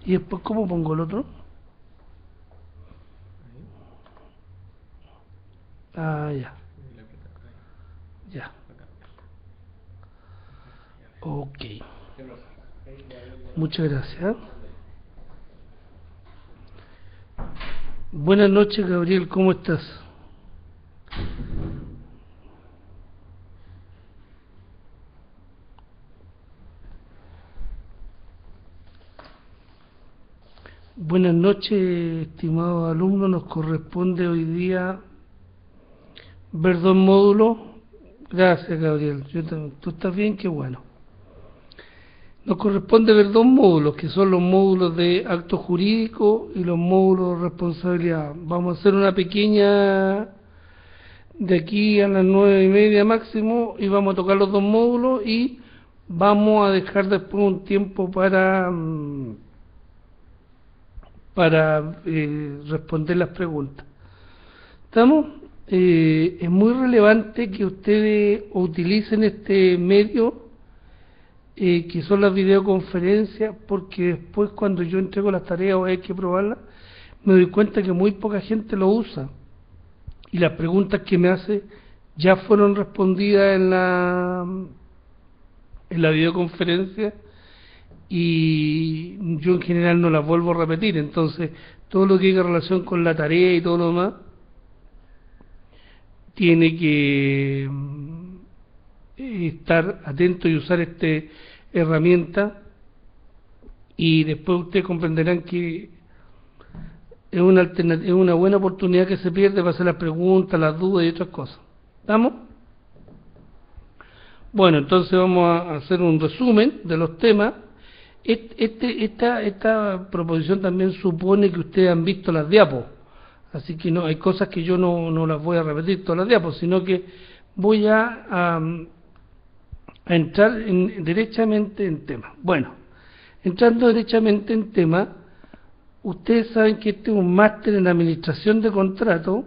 Y después, ¿cómo pongo el otro? Ah, ya. Ya. Ok. Muchas gracias. Buenas noches, Gabriel, ¿cómo estás? Buenas noches, estimados alumnos. Nos corresponde hoy día ver dos módulos. Gracias, Gabriel. ¿Tú estás bien? Qué bueno. Nos corresponde ver dos módulos, que son los módulos de acto jurídico y los módulos de responsabilidad. Vamos a hacer una pequeña de aquí a las 9:30 máximo y vamos a tocar los dos módulos y vamos a dejar después un tiempo para responder las preguntas. ¿Estamos? Es muy relevante que ustedes utilicen este medio que son las videoconferencias, porque después cuando yo entrego las tareas o hay que probarlas, me doy cuenta que muy poca gente lo usa y las preguntas que me hace ya fueron respondidas en la videoconferencia y yo en general no las vuelvo a repetir. Entonces todo lo que hay en relación con la tarea y todo lo demás tiene que estar atento y usar esta herramienta, y después ustedes comprenderán que es una buena oportunidad que se pierde para hacer las preguntas, las dudas y otras cosas. ¿Estamos? Bueno, entonces vamos a hacer un resumen de los temas. Esta proposición también supone que ustedes han visto las diapos, así que no hay cosas que yo no las voy a repetir todas las diapos, sino que voy a entrar derechamente en tema. Bueno, entrando derechamente en tema, ustedes saben que este es un máster en administración de contratos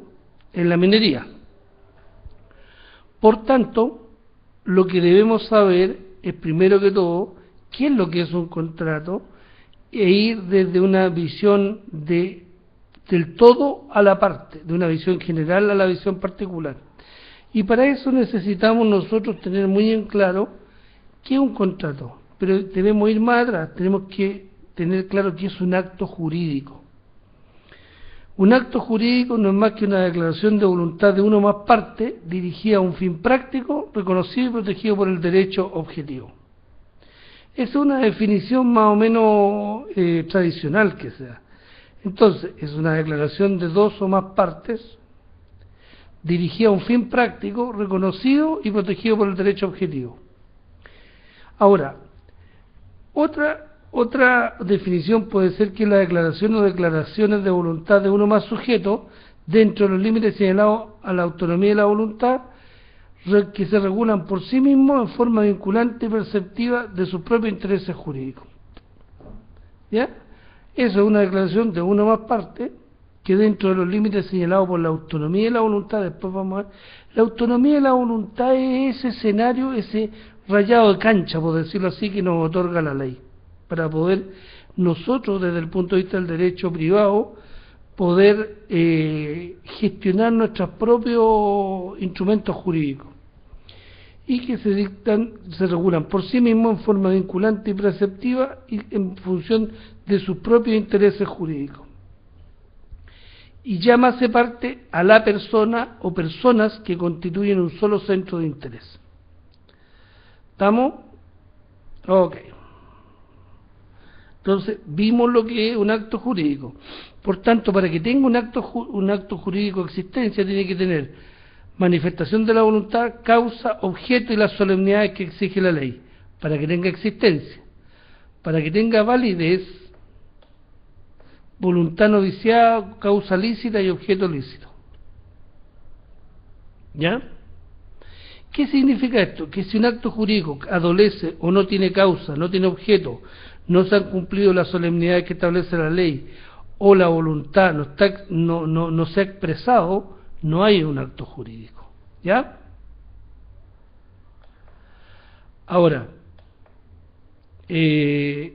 en la minería. Por tanto, lo que debemos saber es, primero que todo, qué es lo que es un contrato e ir desde una visión del todo a la parte, de una visión general a la visión particular. Y para eso necesitamos nosotros tener muy en claro qué es un contrato, pero debemos ir más atrás, tenemos que tener claro qué es un acto jurídico. Un acto jurídico no es más que una declaración de voluntad de una o más partes dirigida a un fin práctico, reconocido y protegido por el derecho objetivo. Es una definición más o menos tradicional que sea. Entonces, es una declaración de dos o más partes dirigida a un fin práctico, reconocido y protegido por el derecho objetivo. Ahora, otra definición puede ser que la declaración o declaraciones de voluntad de uno o más sujetos, dentro de los límites señalados a la autonomía de la voluntad, que se regulan por sí mismos en forma vinculante y perceptiva de sus propios intereses jurídicos. ¿Ya? Eso es una declaración de una o más partes, que dentro de los límites señalados por la autonomía y la voluntad, después vamos a ver, la autonomía y la voluntad es ese escenario, ese rayado de cancha, por decirlo así, que nos otorga la ley, para poder nosotros, desde el punto de vista del derecho privado, poder gestionar nuestros propios instrumentos jurídicos, y que se regulan por sí mismos en forma vinculante y preceptiva y en función de sus propios intereses jurídicos. Y llámase parte a la persona o personas que constituyen un solo centro de interés. ¿Estamos? Ok. Entonces, vimos lo que es un acto jurídico. Por tanto, para que tenga un acto jurídico existencia, tiene que tener manifestación de la voluntad, causa, objeto y las solemnidades que exige la ley, para que tenga existencia. Para que tenga validez, voluntad no viciada, causa lícita y objeto lícito. ¿Ya? ¿Qué significa esto? Que si un acto jurídico adolece o no tiene causa, no tiene objeto, no se han cumplido las solemnidades que establece la ley, o la voluntad no se ha expresado, no hay un acto jurídico. ¿Ya? Ahora, ¿qué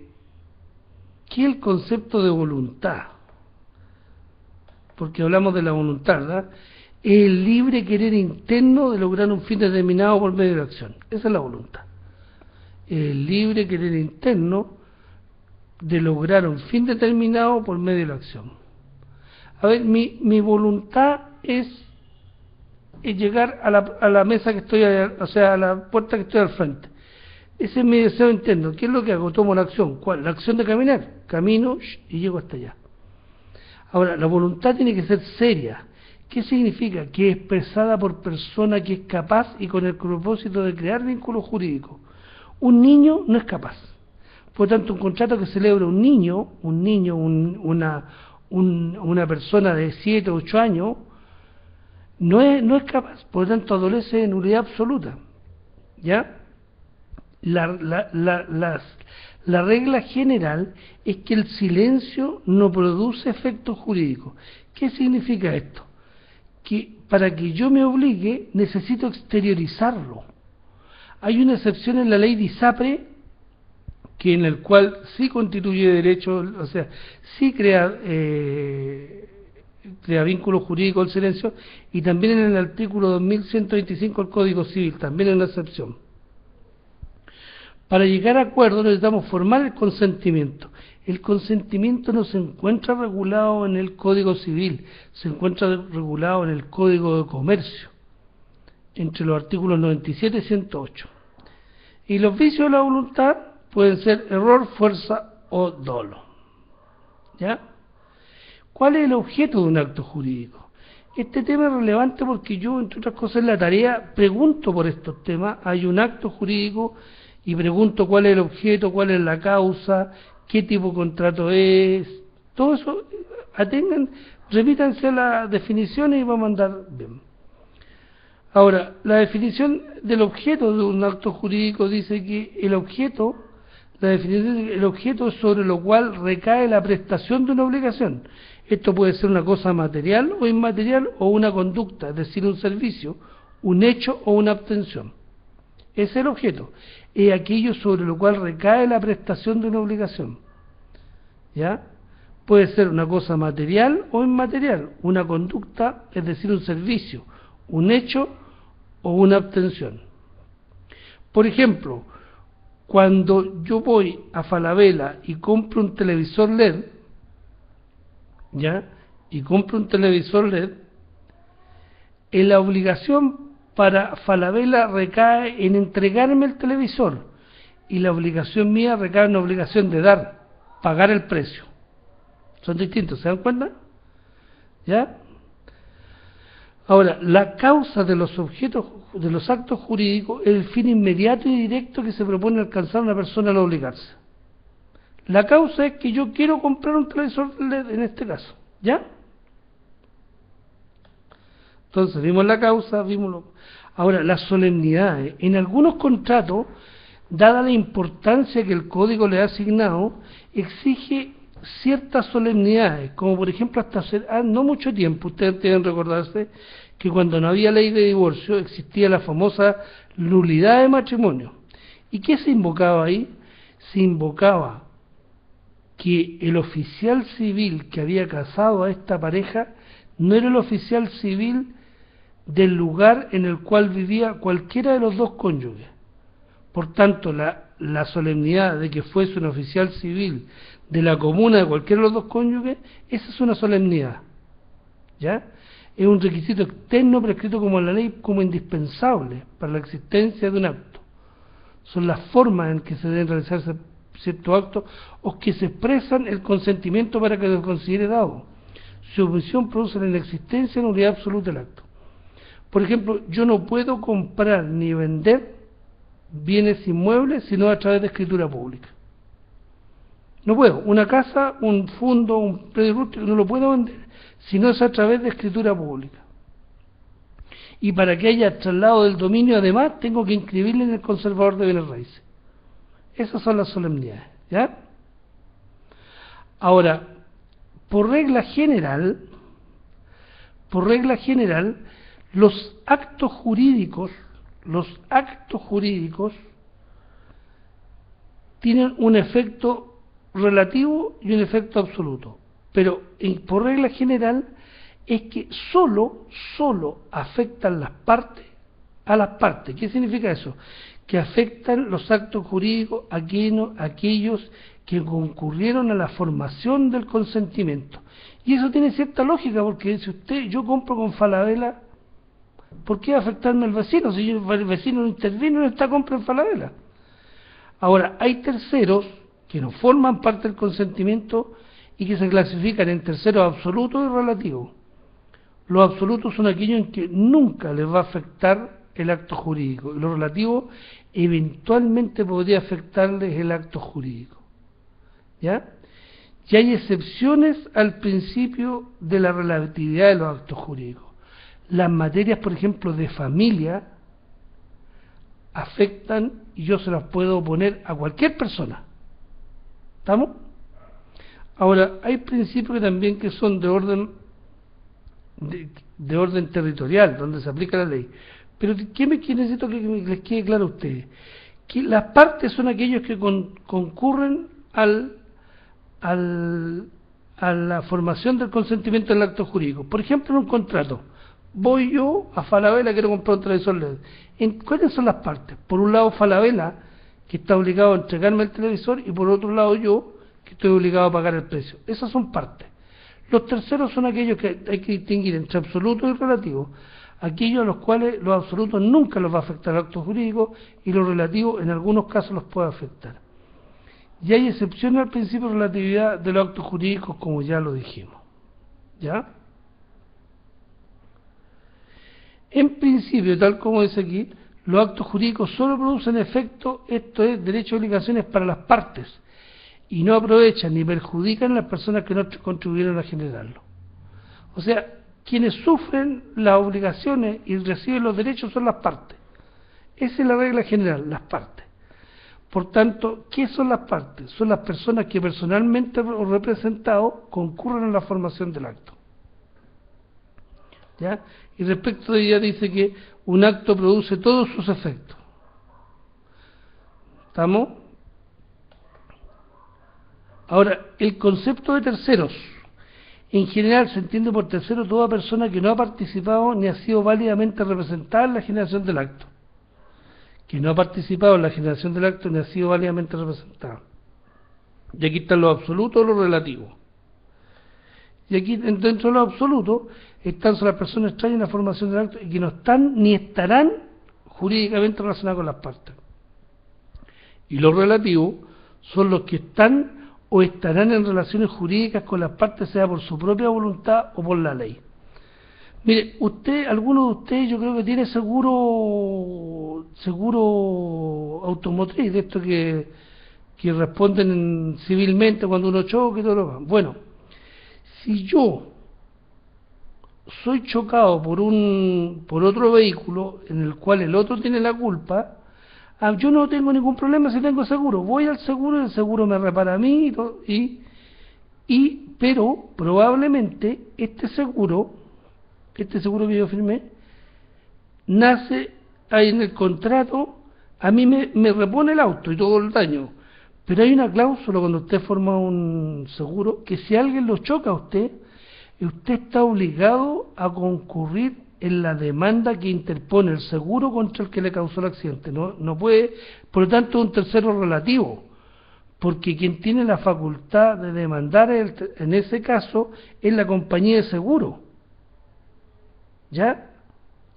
¿qué es el concepto de voluntad? Porque hablamos de la voluntad, ¿verdad? Es el libre querer interno de lograr un fin determinado por medio de la acción. Esa es la voluntad. El libre querer interno de lograr un fin determinado por medio de la acción. A ver, mi voluntad es llegar a la mesa que estoy, o sea, a la puerta que estoy al frente. Ese es mi deseo interno. ¿Qué es lo que hago? Tomo la acción. ¿Cuál? La acción de caminar. Camino y llego hasta allá. Ahora, la voluntad tiene que ser seria. ¿Qué significa? Que es expresada por persona que es capaz y con el propósito de crear vínculos jurídicos. Un niño no es capaz. Por lo tanto, un contrato que celebra un niño, una persona de 7 o 8 años, no es capaz. Por lo tanto, adolece de nulidad absoluta. ¿Ya? La regla general es que el silencio no produce efectos jurídicos. ¿Qué significa esto? Que para que yo me obligue necesito exteriorizarlo. Hay una excepción en la ley de ISAPRE que en el cual sí constituye derecho, o sea, sí crea vínculo jurídico el silencio, y también en el artículo 2125 del Código Civil, también es una excepción. Para llegar a acuerdo necesitamos formar el consentimiento. El consentimiento no se encuentra regulado en el Código Civil, se encuentra regulado en el Código de Comercio, entre los artículos 97 y 108. Y los vicios de la voluntad pueden ser error, fuerza o dolo. ¿Ya? ¿Cuál es el objeto de un acto jurídico? Este tema es relevante porque yo, entre otras cosas, en la tarea pregunto por estos temas. Hay un acto jurídico y pregunto cuál es el objeto, cuál es la causa, qué tipo de contrato es. Todo eso, atengan, remítanse a las definiciones y vamos a andar bien. Ahora, la definición del objeto de un acto jurídico dice que el objeto, la definición dice que el objeto es sobre lo cual recae la prestación de una obligación. Esto puede ser una cosa material o inmaterial o una conducta, es decir, un servicio, un hecho o una obtención. Ese es el objeto. Es aquello sobre lo cual recae la prestación de una obligación. ¿Ya? Puede ser una cosa material o inmaterial, una conducta, es decir, un servicio, un hecho o una obtención. Por ejemplo, cuando yo voy a Falabella y compro un televisor LED, ¿ya? Y compro un televisor LED, en la obligación para Falabella recae en entregarme el televisor, y la obligación mía recae en la obligación de pagar el precio. Son distintos, ¿se dan cuenta? ¿Ya? Ahora, la causa de los objetos, de los actos jurídicos, es el fin inmediato y directo que se propone alcanzar una persona al obligarse. La causa es que yo quiero comprar un televisor LED en este caso, ¿ya? Entonces, vimos la causa, Ahora, las solemnidades. En algunos contratos, dada la importancia que el código le ha asignado, exige ciertas solemnidades, como por ejemplo hasta hace no mucho tiempo, ustedes deben recordarse que cuando no había ley de divorcio existía la famosa nulidad de matrimonio. ¿Y qué se invocaba ahí? Se invocaba que el oficial civil que había casado a esta pareja no era el oficial civil del lugar en el cual vivía cualquiera de los dos cónyuges. Por tanto, la solemnidad de que fuese un oficial civil de la comuna de cualquiera de los dos cónyuges, esa es una solemnidad. ¿Ya? Es un requisito externo prescrito como la ley como indispensable para la existencia de un acto. Son las formas en que se deben realizarse ciertos actos o que se expresan el consentimiento para que se considere dado. Su omisión produce la inexistencia de nulidad absoluta del acto. Por ejemplo, yo no puedo comprar ni vender bienes inmuebles sino a través de escritura pública. No puedo. Una casa, un fondo, un predio rústico, no lo puedo vender sino es a través de escritura pública. Y para que haya traslado del dominio, además, tengo que inscribirle en el conservador de bienes raíces. Esas son las solemnidades, ¿ya? Ahora, por regla general, los actos jurídicos tienen un efecto relativo y un efecto absoluto. Pero por regla general es que solo afectan las partes a las partes. ¿Qué significa eso? Que afectan los actos jurídicos aquellos que concurrieron a la formación del consentimiento. Y eso tiene cierta lógica, porque si yo compro con Falabella, ¿por qué va a afectarme el vecino? Si el vecino no intervino en esta compra en Falabella. Ahora, hay terceros que no forman parte del consentimiento y que se clasifican en terceros absolutos y relativos. Los absolutos son aquellos en que nunca les va a afectar el acto jurídico, y los relativos eventualmente podría afectarles el acto jurídico. ¿Ya? Y hay excepciones al principio de la relatividad de los actos jurídicos. Las materias, por ejemplo, de familia, afectan y yo se las puedo oponer a cualquier persona. ¿Estamos? Ahora, hay principios también que son de orden territorial, donde se aplica la ley. Pero ¿qué necesito que les quede claro a ustedes? Que las partes son aquellos que concurren a la formación del consentimiento del acto jurídico. Por ejemplo, en un contrato, voy yo a Falabella, quiero comprar un televisor LED. ¿Cuáles son las partes? Por un lado Falabella, que está obligado a entregarme el televisor, y por otro lado yo, que estoy obligado a pagar el precio. Esas son partes. Los terceros son aquellos que hay que distinguir entre absolutos y relativos, aquellos a los cuales los absolutos nunca los va a afectar el acto jurídico y los relativos en algunos casos los puede afectar. Y hay excepciones al principio de relatividad de los actos jurídicos, como ya lo dijimos. ¿Ya? En principio, tal como dice aquí, los actos jurídicos solo producen efecto, esto es, derechos y obligaciones para las partes, y no aprovechan ni perjudican a las personas que no contribuyeron a generarlo. O sea, quienes sufren las obligaciones y reciben los derechos son las partes. Esa es la regla general, las partes. Por tanto, ¿qué son las partes? Son las personas que personalmente o representados concurren a la formación del acto. ¿Ya? Y respecto de ella dice que un acto produce todos sus efectos. ¿Estamos? Ahora, el concepto de terceros. En general se entiende por tercero toda persona que no ha participado ni ha sido válidamente representada en la generación del acto. Que no ha participado en la generación del acto ni ha sido válidamente representada. Y aquí están los absolutos y los relativos. Y aquí dentro de los absolutos están las personas extrañas en la formación del acto y que no están ni estarán jurídicamente relacionadas con las partes. Y los relativos son los que están o estarán en relaciones jurídicas con las partes, sea por su propia voluntad o por la ley. Mire, alguno de ustedes yo creo que tiene seguro automotriz, de esto que responden civilmente cuando uno choca y todo lo demás. Bueno, si yo soy chocado por otro vehículo en el cual el otro tiene la culpa, yo no tengo ningún problema si tengo seguro. Voy al seguro y el seguro me repara a mí pero probablemente este seguro que yo firmé nace ahí en el contrato, a mí me repone el auto y todo el daño. Pero hay una cláusula cuando usted forma un seguro que si alguien lo choca a usted está obligado a concurrir en la demanda que interpone el seguro contra el que le causó el accidente. No puede, por lo tanto, un tercero relativo, porque quien tiene la facultad de demandar en ese caso es la compañía de seguro. ¿Ya?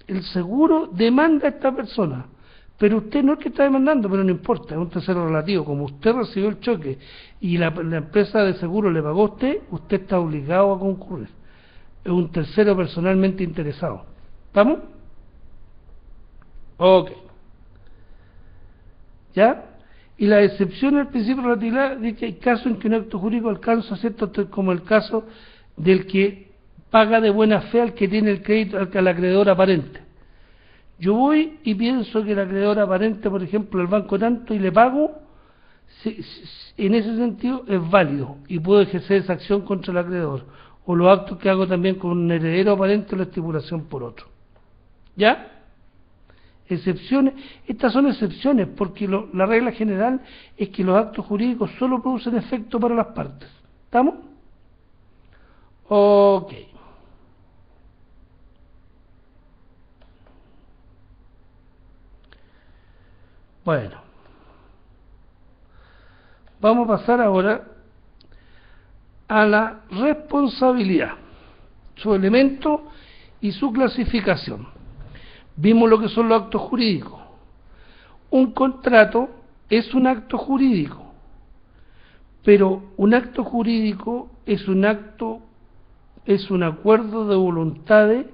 El seguro demanda a esta persona, pero usted no es que está demandando, pero no importa, es un tercero relativo. Como usted recibió el choque y la empresa de seguro le pagó a usted está obligado a concurrir. Es un tercero personalmente interesado. ¿Estamos? Ok. ¿Ya? Y la excepción al principio de relatividad dice que hay casos en que un acto jurídico alcanza cierto, como el caso del que paga de buena fe al que tiene el crédito, al acreedor aparente. Yo voy y pienso que el acreedor aparente, por ejemplo, el banco tanto, y le pago, en ese sentido es válido y puedo ejercer esa acción contra el acreedor. O los actos que hago también con un heredero aparente o la estipulación por otro. ¿Ya? excepciones, estas son excepciones, porque la regla general es que los actos jurídicos solo producen efecto para las partes. ¿Estamos? Ok. Bueno, vamos a pasar ahora a la responsabilidad, su elemento y su clasificación. Vimos lo que son los actos jurídicos. Un contrato es un acto jurídico, pero un acto jurídico es un acuerdo de voluntades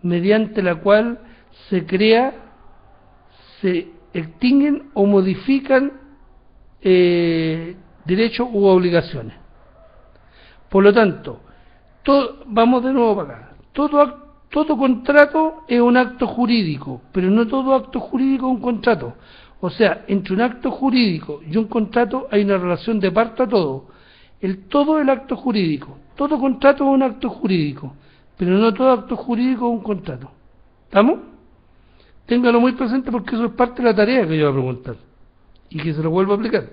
mediante la cual se crea, se extinguen o modifican derechos u obligaciones. Por lo tanto, vamos de nuevo para acá. Todo contrato es un acto jurídico, pero no todo acto jurídico es un contrato. O sea, entre un acto jurídico y un contrato hay una relación de parte a todo. Todo es el acto jurídico. Todo contrato es un acto jurídico, pero no todo acto jurídico es un contrato. ¿Estamos? Ténganlo muy presente porque eso es parte de la tarea que yo voy a preguntar y que se lo vuelvo a aplicar.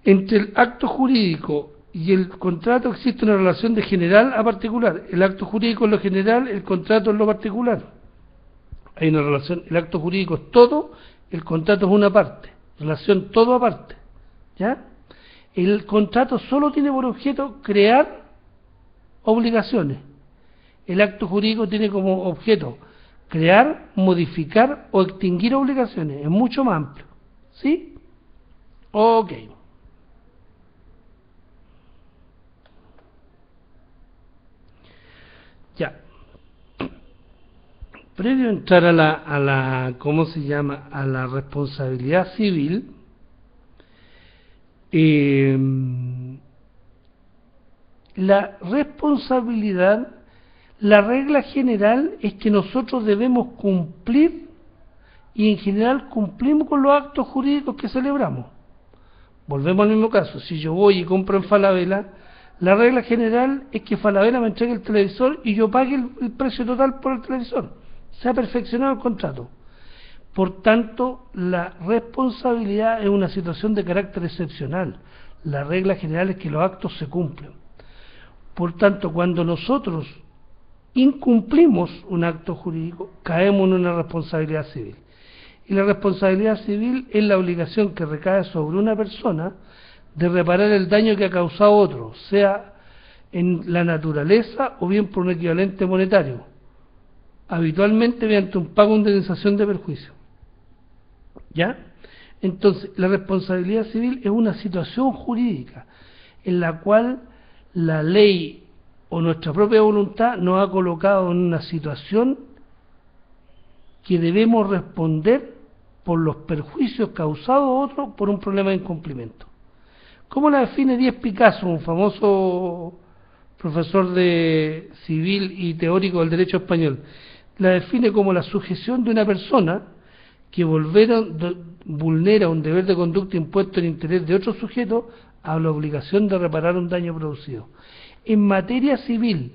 Entre el acto jurídico y el contrato existe una relación de general a particular. El acto jurídico es lo general, el contrato es lo particular. Hay una relación, el acto jurídico es todo, el contrato es una parte. Relación todo aparte. ¿Ya? El contrato solo tiene por objeto crear obligaciones. El acto jurídico tiene como objeto crear, modificar o extinguir obligaciones. Es mucho más amplio. ¿Sí? Ok. Ya. Previo a entrar a la ¿cómo se llama? A la responsabilidad civil, la responsabilidad, la regla general es que nosotros debemos cumplir, y en general cumplimos con los actos jurídicos que celebramos. Volvemos al mismo caso. Si yo voy y compro en Falabella, la regla general es que Falabella me entregue el televisor y yo pague el precio total por el televisor. Se ha perfeccionado el contrato. Por tanto, la responsabilidad es una situación de carácter excepcional. La regla general es que los actos se cumplen. Por tanto, cuando nosotros incumplimos un acto jurídico, caemos en una responsabilidad civil. Y la responsabilidad civil es la obligación que recae sobre una persona de reparar el daño que ha causado otro, sea en la naturaleza o bien por un equivalente monetario, habitualmente mediante un pago de indemnización de perjuicio. ¿Ya? Entonces, la responsabilidad civil es una situación jurídica en la cual la ley o nuestra propia voluntad nos ha colocado en una situación que debemos responder por los perjuicios causados a otros por un problema de incumplimiento. ¿Cómo la define Díez Picasso, un famoso profesor de civil y teórico del derecho español? La define como la sujeción de una persona que vulnera un deber de conducta impuesto en interés de otro sujeto a la obligación de reparar un daño producido. En materia civil,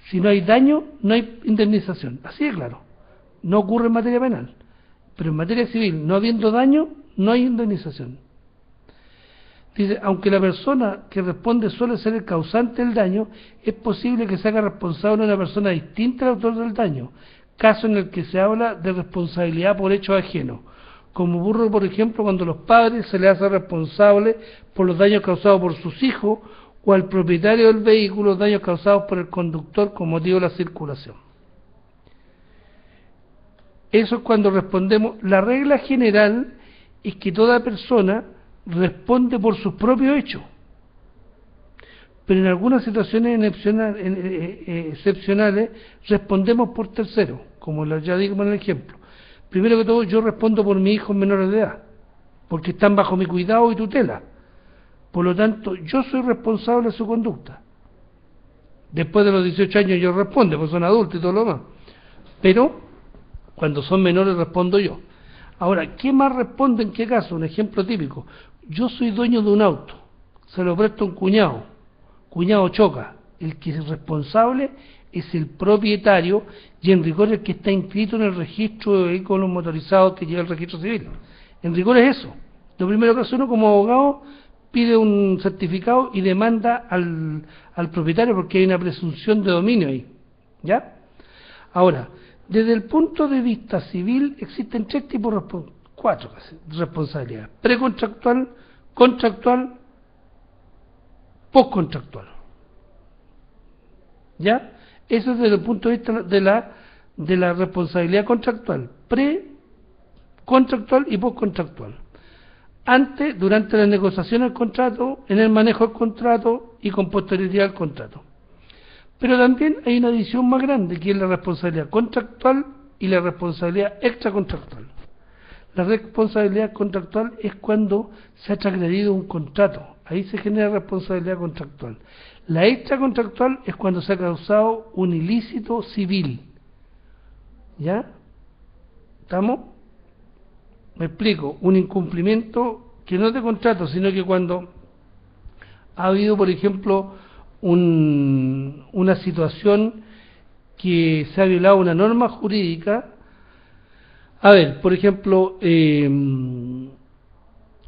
si no hay daño, no hay indemnización. Así de claro. No ocurre en materia penal. Pero en materia civil, no habiendo daño, no hay indemnización. Dice, aunque la persona que responde suele ser el causante del daño, es posible que se haga responsable una persona distinta al autor del daño, caso en el que se habla de responsabilidad por hechos ajenos, como ocurre, por ejemplo, cuando a los padres se les hace responsable por los daños causados por sus hijos, o al propietario del vehículo daños causados por el conductor con motivo de la circulación. Eso es cuando respondemos. La regla general es que toda persona responde por sus propios hechos, pero en algunas situaciones excepcionales respondemos por terceros, como ya digo en el ejemplo. Primero que todo, yo respondo por mis hijos menores de edad, porque están bajo mi cuidado y tutela. Por lo tanto, yo soy responsable de su conducta. Después de los 18 años yo respondo, porque son adultos y todo lo demás. Pero, cuando son menores respondo yo. Ahora, ¿qué más responde en qué caso? Un ejemplo típico. Yo soy dueño de un auto, se lo presto a un cuñado choca. El que es responsable es el propietario y en rigor el que está inscrito en el registro de vehículos motorizados que lleva el registro civil. En rigor es eso. Lo primero que hace uno como abogado, pide un certificado y demanda al propietario porque hay una presunción de dominio ahí. ¿Ya? Ahora, desde el punto de vista civil existen cuatro responsabilidades: precontractual, contractual, postcontractual. ¿Ya? Eso es desde el punto de vista de la responsabilidad contractual, precontractual y postcontractual. Antes, durante la negociación del contrato, en el manejo del contrato y con posterioridad al contrato. Pero también hay una división más grande, que es la responsabilidad contractual y la responsabilidad extracontractual. La responsabilidad contractual es cuando se ha transgredido un contrato. Ahí se genera responsabilidad contractual. La extracontractual es cuando se ha causado un ilícito civil. ¿Ya? ¿Estamos? Me explico. Un incumplimiento que no es de contrato, sino que cuando ha habido, por ejemplo, una situación que se ha violado una norma jurídica. A ver, por ejemplo, en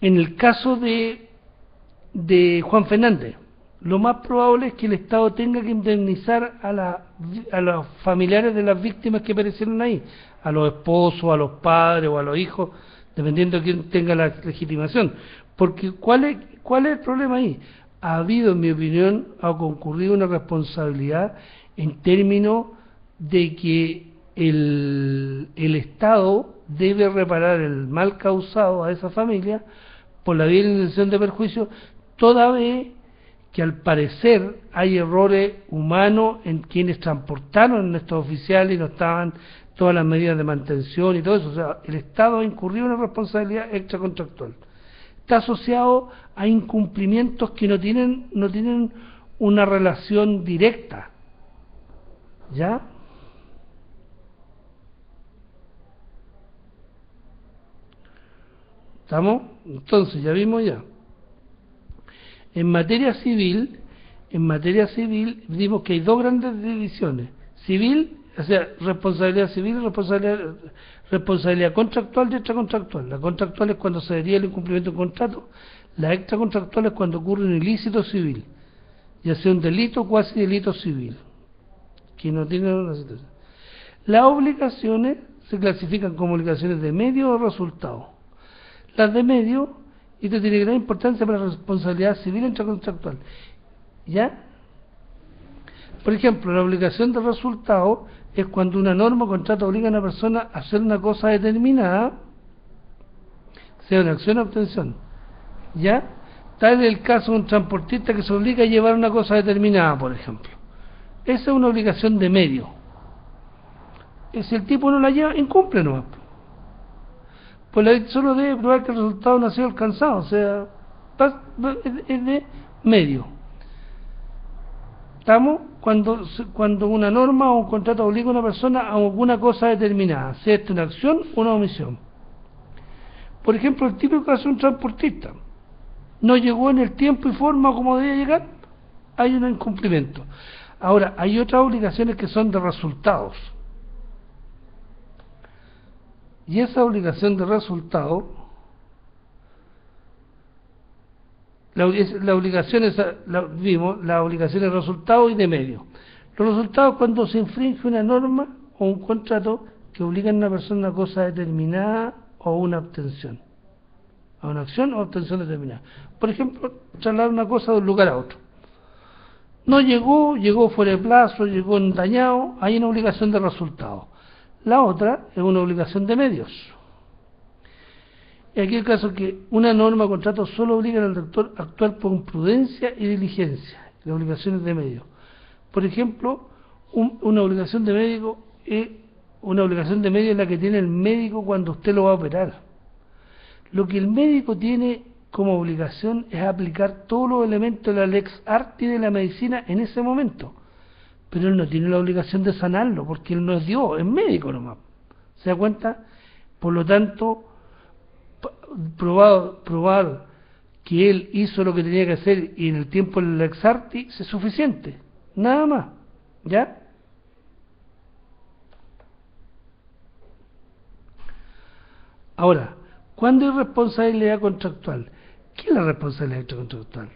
el caso de Juan Fernández, lo más probable es que el Estado tenga que indemnizar a los familiares de las víctimas que perecieron ahí, a los esposos, a los padres o a los hijos, dependiendo de quién tenga la legitimación. Porque ¿cuál es el problema ahí? Ha habido, en mi opinión, ha concurrido una responsabilidad en términos de que el Estado debe reparar el mal causado a esa familia por la vía de indemnización de perjuicio, toda vez que al parecer hay errores humanos en quienes transportaron estos oficiales y no estaban todas las medidas de mantención y todo eso. O sea, el Estado ha incurrido en una responsabilidad extracontractual. Está asociado a incumplimientos que no tienen una relación directa. ¿Ya? ¿Estamos? Entonces, ya vimos ya. En materia civil vimos que hay dos grandes divisiones: civil, o sea, responsabilidad civil y responsabilidad contractual y extracontractual. La contractual es cuando se deriva el incumplimiento del contrato, la extracontractual es cuando ocurre un ilícito civil, ya sea un delito o cuasi delito civil, que no tiene una situación. Las obligaciones se clasifican como obligaciones de medio o resultado. Las de medio, y esto tiene gran importancia para la responsabilidad civil intracontractual. ¿Ya? Por ejemplo, la obligación de resultado es cuando una norma o contrato obliga a una persona a hacer una cosa determinada, sea una acción o obtención. ¿Ya? Tal es el caso de un transportista que se obliga a llevar una cosa determinada, por ejemplo. Esa es una obligación de medio. Si el tipo no la lleva, incumple nomás. Pues la ley solo debe probar que el resultado no ha sido alcanzado, o sea, es de medio. ¿Estamos? Cuando una norma o un contrato obliga a una persona a alguna cosa determinada, sea esta una acción o una omisión. Por ejemplo, el típico caso de un transportista no llegó en el tiempo y forma como debía llegar, hay un incumplimiento. Ahora, hay otras obligaciones que son de resultados. Y esa obligación de resultado, vimos las obligaciones de resultado y de medio. Los resultados cuando se infringe una norma o un contrato que obligan a una persona a una cosa determinada o una obtención, a una acción o obtención determinada. Por ejemplo, trasladar una cosa de un lugar a otro. No llegó fuera de plazo, llegó dañado, hay una obligación de resultado. La otra es una obligación de medios. Y aquí el caso que una norma o contrato solo obliga al director a actuar con prudencia y diligencia. Las obligaciones de medios. Por ejemplo, una obligación de médico es la que tiene el médico cuando usted lo va a operar. Lo que el médico tiene como obligación es aplicar todos los elementos de la lex artis de la medicina en ese momento. Pero él no tiene la obligación de sanarlo, porque él no es Dios, es médico nomás. ¿Se da cuenta? Por lo tanto, probar que él hizo lo que tenía que hacer y en el tiempo del lex artis es suficiente. Nada más. ¿Ya? Ahora, ¿cuándo hay responsabilidad contractual? ¿Qué es la responsabilidad extracontractual?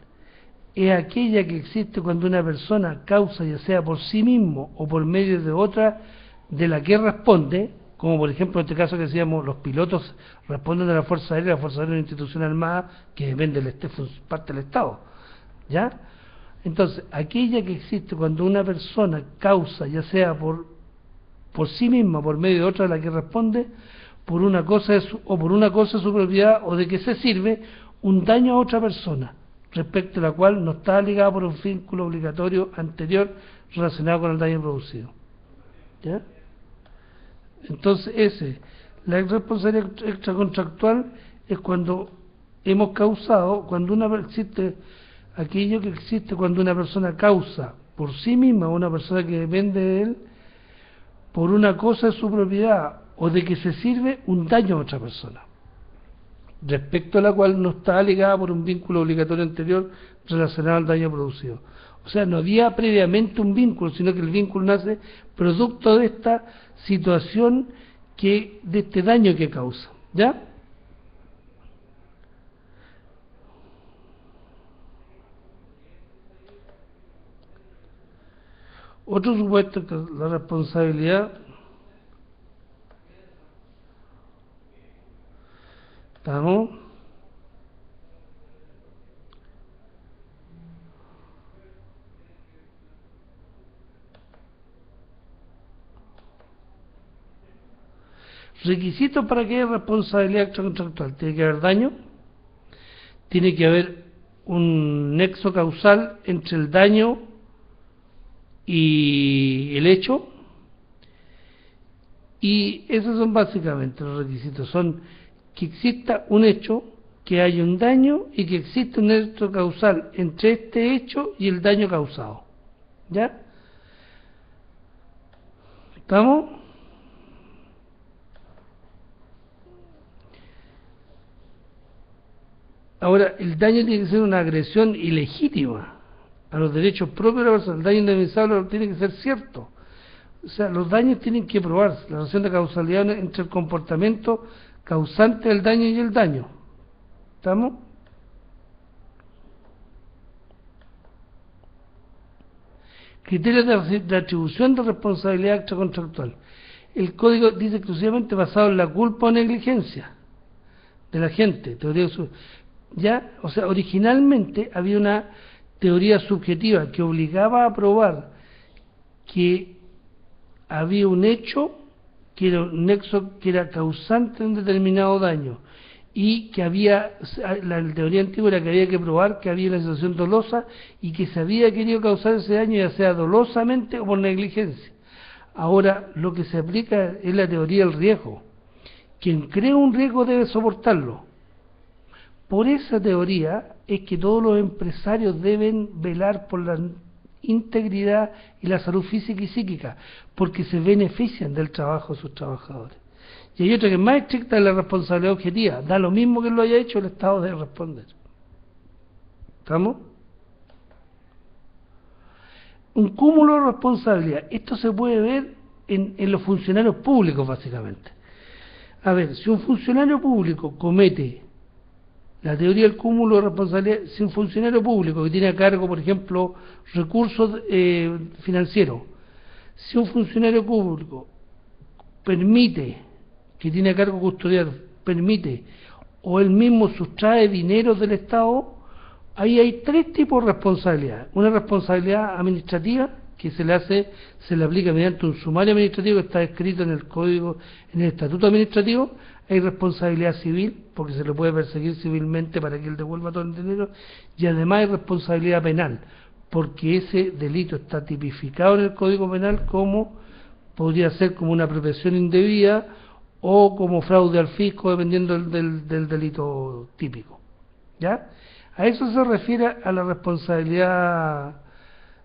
Es aquella que existe cuando una persona causa, ya sea por sí mismo o por medio de otra de la que responde, como por ejemplo en este caso que decíamos, los pilotos responden de la Fuerza Aérea, la Fuerza Aérea es una institución armada que depende del parte del Estado, ¿ya? Entonces, aquella que existe cuando una persona causa, ya sea por sí misma, por medio de otra de la que responde, por una cosa o por una cosa de su propiedad o de que se sirve, un daño a otra persona, respecto a la cual no está ligada por un vínculo obligatorio anterior relacionado con el daño producido. ¿Ya? Entonces, la responsabilidad extracontractual es cuando hemos causado, existe aquello que existe cuando una persona causa por sí misma, una persona que depende de él, por una cosa de su propiedad o de que se sirve, un daño a otra persona, respecto a la cual no está ligada por un vínculo obligatorio anterior relacionado al daño producido. O sea, no había previamente un vínculo, sino que el vínculo nace producto de esta situación, de este daño que causa. ¿Ya? Otro supuesto que la responsabilidad ¿estamos? Requisitos para que haya responsabilidad extracontractual: tiene que haber daño, tiene que haber un nexo causal entre el daño y el hecho, y esos son básicamente los requisitos: son que exista un hecho, que haya un daño y que exista un nexo causal entre este hecho y el daño causado. ¿Ya? ¿Estamos? Ahora, el daño tiene que ser una agresión ilegítima a los derechos propios de la persona. El daño indemnizable tiene que ser cierto. O sea, los daños tienen que probarse. La relación de causalidad entre el comportamiento causante del daño y el daño. ¿Estamos? Criterios de atribución de responsabilidad extracontractual. El código dice exclusivamente basado en la culpa o negligencia de la gente. ¿Ya? O sea, originalmente había una teoría subjetiva que obligaba a probar que había un hecho que era un nexo que era causante de un determinado daño, y que la teoría antigua era que había que probar que había una situación dolosa y que se había querido causar ese daño, ya sea dolosamente o por negligencia. Ahora lo que se aplica es la teoría del riesgo. Quien crea un riesgo debe soportarlo. Por esa teoría es que todos los empresarios deben velar por la integridad y la salud física y psíquica, porque se benefician del trabajo de sus trabajadores. Y hay otra que es más estricta, de la responsabilidad objetiva. Da lo mismo que lo haya hecho, el Estado debe responder. ¿Estamos? Un cúmulo de responsabilidad. Esto se puede ver en los funcionarios públicos, básicamente. A ver, si un funcionario público comete la teoría del cúmulo de responsabilidad, si un funcionario público que tiene a cargo, por ejemplo, recursos financieros, si un funcionario público que tiene a cargo custodiar, permite o él mismo sustrae dinero del Estado, ahí hay tres tipos de responsabilidad. Una responsabilidad administrativa, que se le aplica mediante un sumario administrativo que está escrito en el código, en el estatuto administrativo. Hay responsabilidad civil, porque se le puede perseguir civilmente para que él devuelva todo el dinero, y además hay responsabilidad penal, porque ese delito está tipificado en el Código Penal como, podría ser como una apropiación indebida o como fraude al fisco, dependiendo del delito típico. ¿Ya? A eso se refiere a la responsabilidad,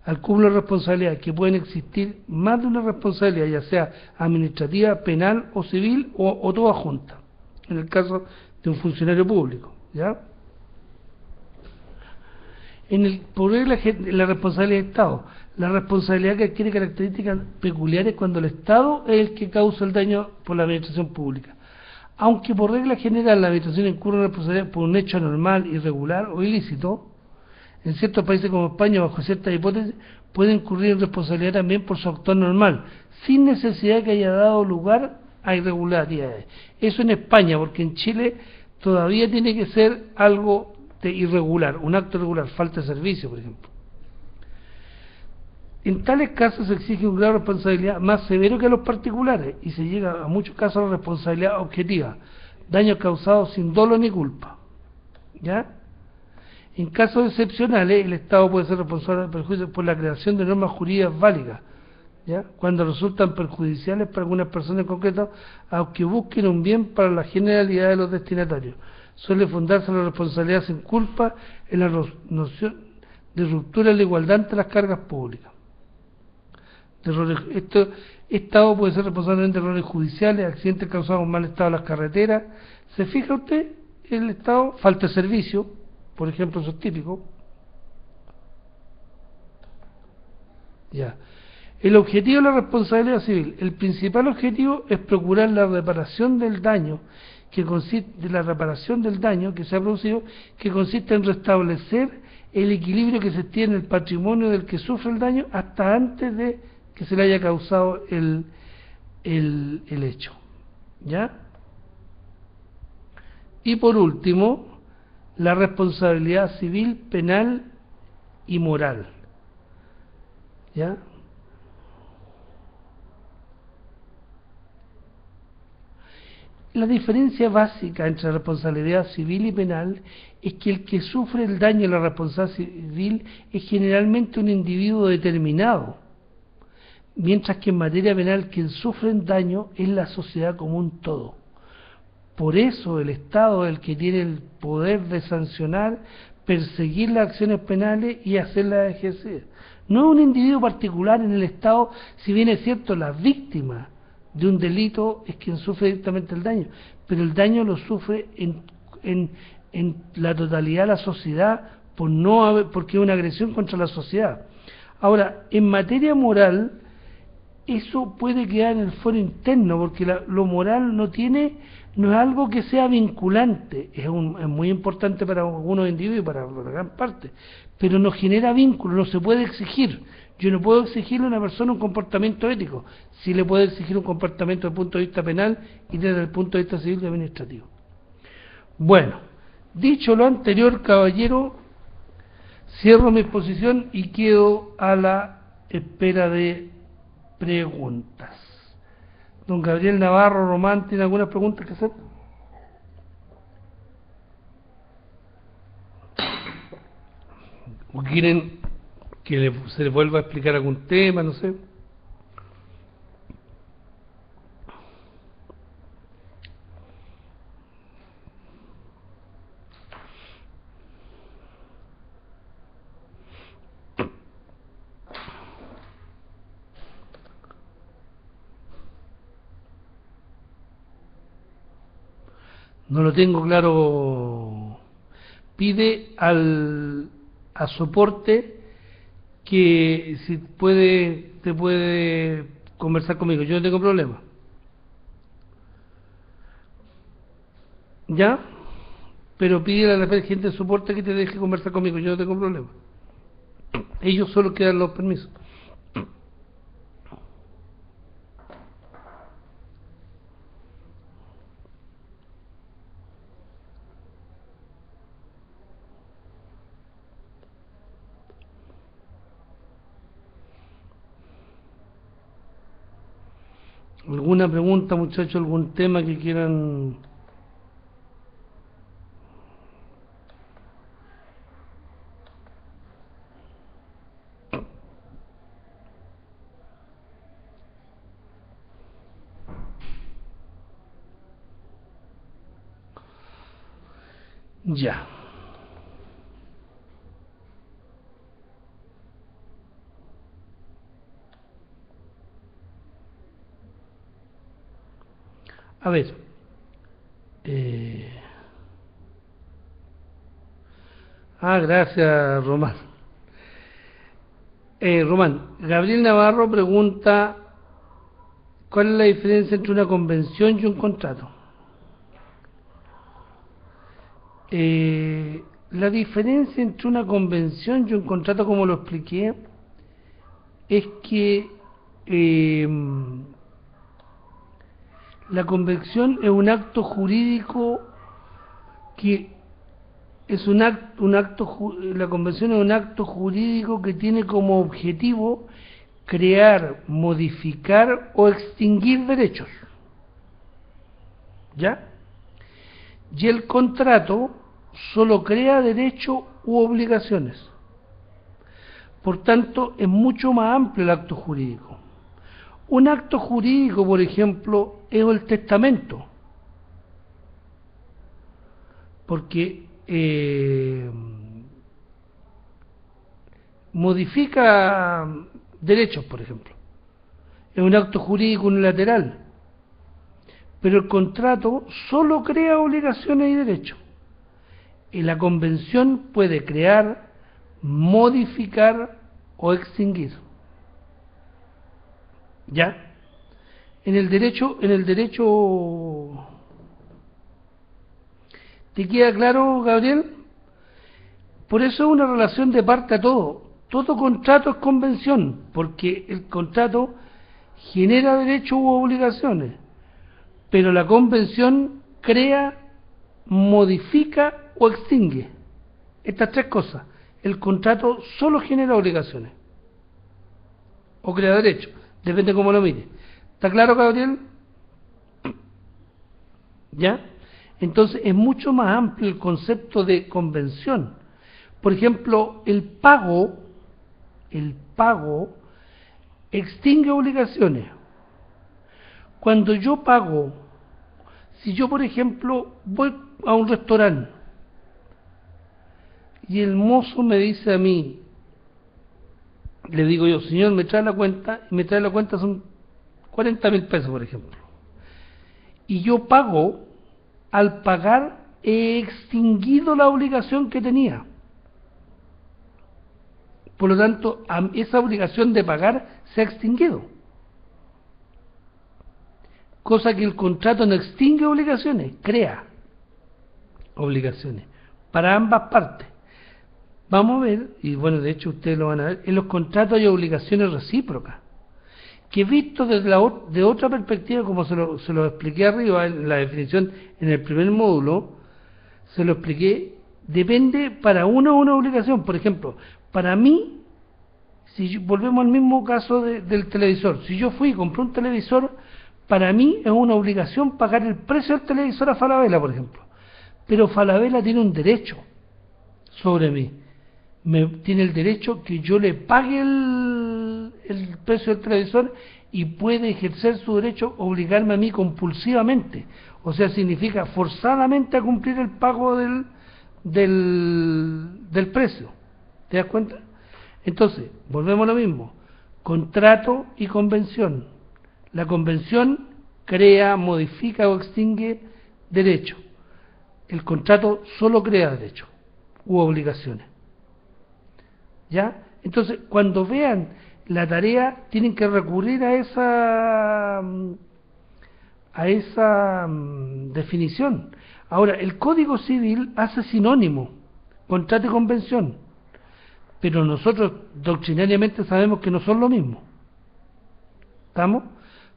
al cúmulo de responsabilidades, que pueden existir más de una responsabilidad, ya sea administrativa, penal o civil, o toda junta, en el caso de un funcionario público. ¿Ya? Por la responsabilidad del Estado, la responsabilidad que adquiere características peculiares cuando el Estado es el que causa el daño por la administración pública. Aunque por regla general la administración incurre en responsabilidad por un hecho anormal, irregular o ilícito, en ciertos países como España, bajo ciertas hipótesis, puede incurrir en responsabilidad también por su actor normal, sin necesidad de que haya dado lugar a irregularidades. Eso en España, porque en Chile todavía tiene que ser algo de irregular, un acto irregular, falta de servicio, por ejemplo. En tales casos se exige un grado de responsabilidad más severo que a los particulares y se llega a muchos casos a la responsabilidad objetiva, daños causados sin dolo ni culpa. ¿Ya? En casos excepcionales, el Estado puede ser responsable de perjuicios por la creación de normas jurídicas válidas, ¿ya? Cuando resultan perjudiciales para algunas personas en concreto, aunque busquen un bien para la generalidad de los destinatarios. Suele fundarse la responsabilidad sin culpa en la noción de ruptura de la igualdad ante las cargas públicas. Estado puede ser responsable de errores judiciales, accidentes causados por mal estado de las carreteras. ¿Se fija usted? El Estado, falta de servicio, por ejemplo, eso es típico. Ya. El objetivo de la responsabilidad civil. El principal objetivo es procurar la reparación del daño, que consiste de la reparación del daño que se ha producido, que consiste en restablecer el equilibrio que se tiene en el patrimonio del que sufre el daño hasta antes de que se le haya causado el hecho. ¿Ya? Y por último, la responsabilidad civil, penal y moral. ¿Ya? La diferencia básica entre la responsabilidad civil y penal es que el que sufre el daño en la responsabilidad civil es generalmente un individuo determinado, mientras que en materia penal quien sufre el daño es la sociedad como un todo. Por eso el Estado es el que tiene el poder de sancionar, perseguir las acciones penales y hacerlas ejercer. No un individuo particular en el Estado, si bien es cierto, la víctima de un delito es quien sufre directamente el daño, pero el daño lo sufre en la totalidad de la sociedad porque es una agresión contra la sociedad. Ahora, en materia moral, eso puede quedar en el foro interno, porque lo moral no es algo que sea vinculante, es muy importante para algunos individuos y para la gran parte, pero no genera vínculo, no se puede exigir. Yo no puedo exigirle a una persona un comportamiento ético, sí le puedo exigir un comportamiento desde el punto de vista penal y desde el punto de vista civil y administrativo. Bueno, dicho lo anterior, caballero, cierro mi exposición y quedo a la espera de preguntas. Don Gabriel Navarro Román, ¿tiene algunas preguntas que hacer? ¿O quieren que se les vuelva a explicar algún tema, no sé? No lo tengo claro. Pide a soporte que si te puede conversar conmigo. Yo no tengo problema. ¿Ya? Pero pide a la gente de soporte que te deje conversar conmigo. Yo no tengo problema. Ellos solo quedan los permisos. ¿Alguna pregunta, muchachos? ¿Algún tema que quieran? Ya. A ver. Gracias, Román. Román, Gabriel Navarro pregunta, ¿cuál es la diferencia entre una convención y un contrato? La diferencia entre una convención y un contrato, como lo expliqué, es que la convención es un acto jurídico que es la convención es un acto jurídico que tiene como objetivo crear, modificar o extinguir derechos. ¿Ya? Y el contrato solo crea derechos u obligaciones. Por tanto, es mucho más amplio el acto jurídico. Un acto jurídico, por ejemplo, es el testamento, porque modifica derechos, por ejemplo. Es un acto jurídico unilateral, pero el contrato solo crea obligaciones y derechos. Y la convención puede crear, modificar o extinguir. ¿Ya? En el derecho, ¿te queda claro, Gabriel? Por eso es una relación de parte a todo. Todo contrato es convención, porque el contrato genera derechos u obligaciones, pero la convención crea, modifica o extingue. Estas tres cosas. El contrato solo genera obligaciones o crea derechos, depende cómo lo mire. ¿Está claro, Gabriel? ¿Ya? Entonces es mucho más amplio el concepto de convención. Por ejemplo, el pago extingue obligaciones. Cuando yo pago, si yo, por ejemplo, voy a un restaurante y el mozo me dice a mí, le digo yo, señor, me trae la cuenta, y me trae la cuenta, son 40.000 pesos, por ejemplo, y yo pago, al pagar he extinguido la obligación que tenía. Por lo tanto, esa obligación de pagar se ha extinguido. Cosa que el contrato no extingue obligaciones, crea obligaciones para ambas partes. Vamos a ver, y bueno, de hecho ustedes lo van a ver, en los contratos hay obligaciones recíprocas, que visto desde de otra perspectiva, como se lo expliqué arriba en la definición en el primer módulo, se lo expliqué, depende para una obligación. Por ejemplo, para mí, si volvemos al mismo caso del televisor, si yo fui y compré un televisor, para mí es una obligación pagar el precio del televisor a Falabella, por ejemplo, pero Falabella tiene un derecho sobre mí, tiene el derecho que yo le pague el precio del televisor, y puede ejercer su derecho, obligarme a mí compulsivamente, o sea, significa forzadamente a cumplir el pago del precio. ¿Te das cuenta? Entonces, volvemos a lo mismo, contrato y convención. La convención crea, modifica o extingue derechos. El contrato solo crea derechos u obligaciones. ¿Ya? Entonces, cuando vean la tarea, tienen que recurrir a esa definición. Ahora, el Código Civil hace sinónimo contrato y convención, pero nosotros doctrinariamente sabemos que no son lo mismo. ¿Estamos?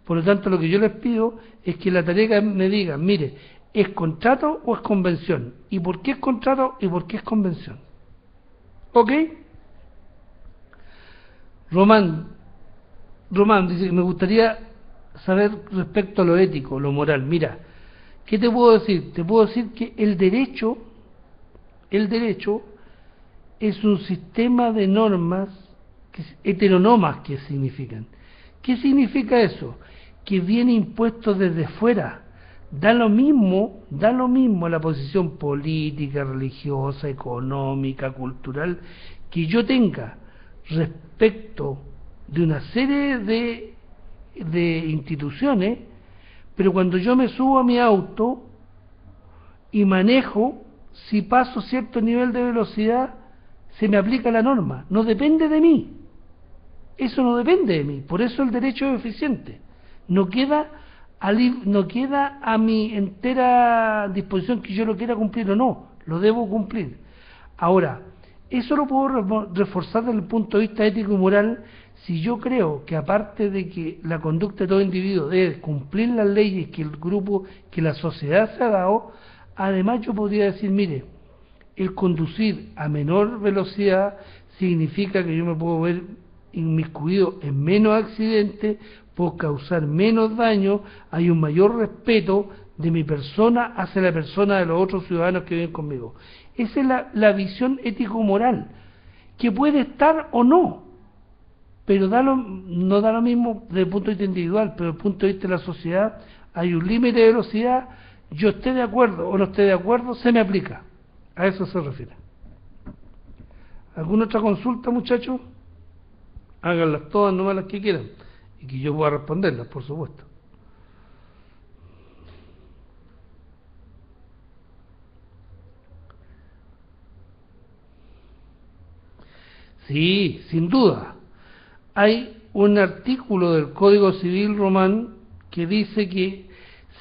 Por lo tanto, lo que yo les pido es que la tarea me digan, mire, ¿es contrato o es convención? ¿Y por qué es contrato y por qué es convención? ¿Ok? Román dice que me gustaría saber respecto a lo ético, lo moral. Mira, ¿qué te puedo decir? Te puedo decir que el derecho es un sistema de normas heteronomas, que significan. ¿Qué significa eso? Que viene impuesto desde fuera. Da lo mismo la posición política, religiosa, económica, cultural que yo tenga respecto de una serie de instituciones, pero cuando yo me subo a mi auto y manejo, si paso cierto nivel de velocidad, se me aplica la norma, no depende de mí. Eso no depende de mí, por eso el derecho es eficiente. No queda a mi entera disposición que yo lo quiera cumplir o no. lo debo cumplir. Ahora, eso lo puedo reforzar desde el punto de vista ético y moral si yo creo que aparte de que la conducta de todo individuo debe cumplir las leyes que el grupo, que la sociedad se ha dado, además yo podría decir, mire, el conducir a menor velocidad significa que yo me puedo ver inmiscuido en menos accidentes, puedo causar menos daño, hay un mayor respeto de mi persona hacia la persona de los otros ciudadanos que viven conmigo. Esa es la visión ético-moral, que puede estar o no, pero no da lo mismo desde el punto de vista individual, pero desde el punto de vista de la sociedad hay un límite de velocidad, yo esté de acuerdo o no esté de acuerdo, se me aplica. A eso se refiere. ¿Alguna otra consulta, muchachos? Háganlas todas, nomás las que quieran, y que yo pueda responderlas, por supuesto. Sí, sin duda. Hay un artículo del Código Civil Romano que dice que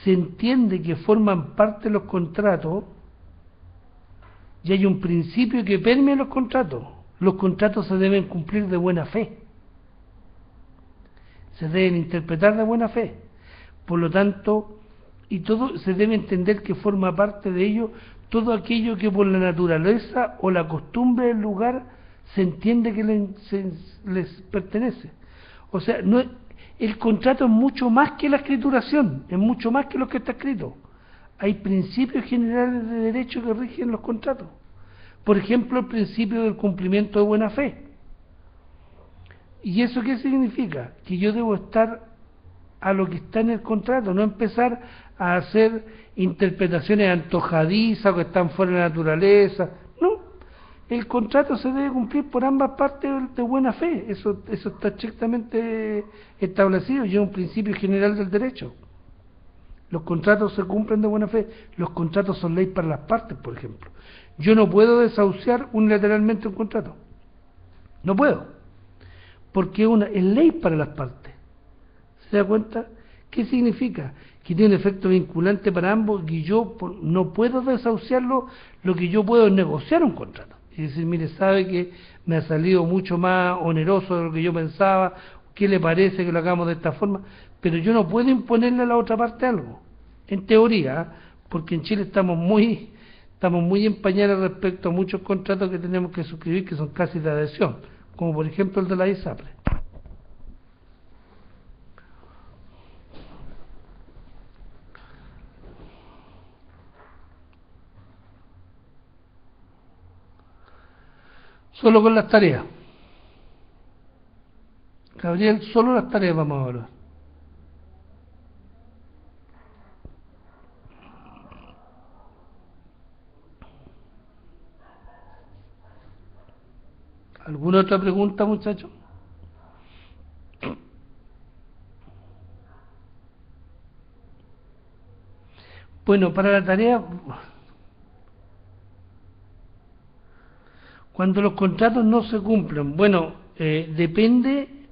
se entiende que forman parte de los contratos y hay un principio que permea los contratos. Los contratos se deben cumplir de buena fe. Se deben interpretar de buena fe. Por lo tanto, y todo se debe entender que forma parte de ello todo aquello que por la naturaleza o la costumbre del lugar se entiende que les pertenece. O sea, el contrato es mucho más que la escrituración, es mucho más que lo que está escrito. Hay principios generales de derecho que rigen los contratos. Por ejemplo, el principio del cumplimiento de buena fe. ¿Y eso qué significa? Que yo debo estar a lo que está en el contrato, no empezar a hacer interpretaciones antojadizas o que están fuera de la naturaleza. No, el contrato se debe cumplir por ambas partes de buena fe, eso está estrictamente establecido y es un principio general del derecho. Los contratos se cumplen de buena fe, los contratos son ley para las partes, por ejemplo. Yo no puedo desahuciar unilateralmente un contrato, no puedo, porque es ley para las partes. ¿Se da cuenta? ¿Qué significa? Que tiene un efecto vinculante para ambos y yo no puedo desahuciarlo, lo que yo puedo es negociar un contrato. Y decir, mire, sabe que me ha salido mucho más oneroso de lo que yo pensaba, ¿qué le parece que lo hagamos de esta forma? Pero yo no puedo imponerle a la otra parte algo, en teoría, porque en Chile estamos muy en pañales respecto a muchos contratos que tenemos que suscribir que son casi de adhesión, como por ejemplo el de la ISAPRE. Solo con las tareas. Gabriel, solo las tareas vamos a hablar. ¿Alguna otra pregunta, muchachos? Bueno, para la tarea, cuando los contratos no se cumplen, bueno, depende.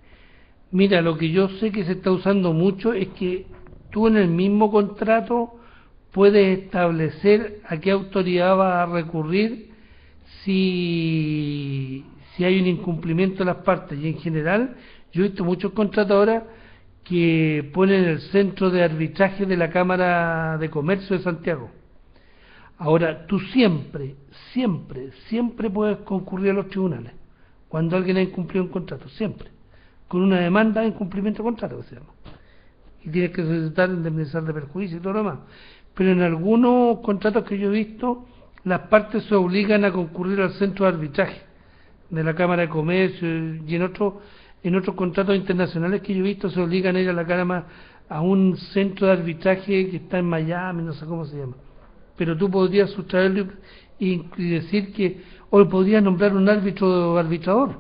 Mira, lo que yo sé que se está usando mucho es que tú en el mismo contrato puedes establecer a qué autoridad vas a recurrir si hay un incumplimiento de las partes. Y en general, yo he visto muchos contratos ahora que ponen el centro de arbitraje de la Cámara de Comercio de Santiago. Ahora, tú siempre puedes concurrir a los tribunales cuando alguien ha incumplido un contrato, siempre, con una demanda de incumplimiento de contrato, que se llama. Y tienes que solicitar indemnizar de perjuicio y todo lo demás. Pero en algunos contratos que yo he visto, las partes se obligan a concurrir al centro de arbitraje de la Cámara de Comercio, y en otros contratos internacionales que yo he visto se obligan a ir a la Cámara, a un centro de arbitraje que está en Miami, no sé cómo se llama. Pero tú podrías sustraerlo y decir que, o podrías nombrar un arbitrador,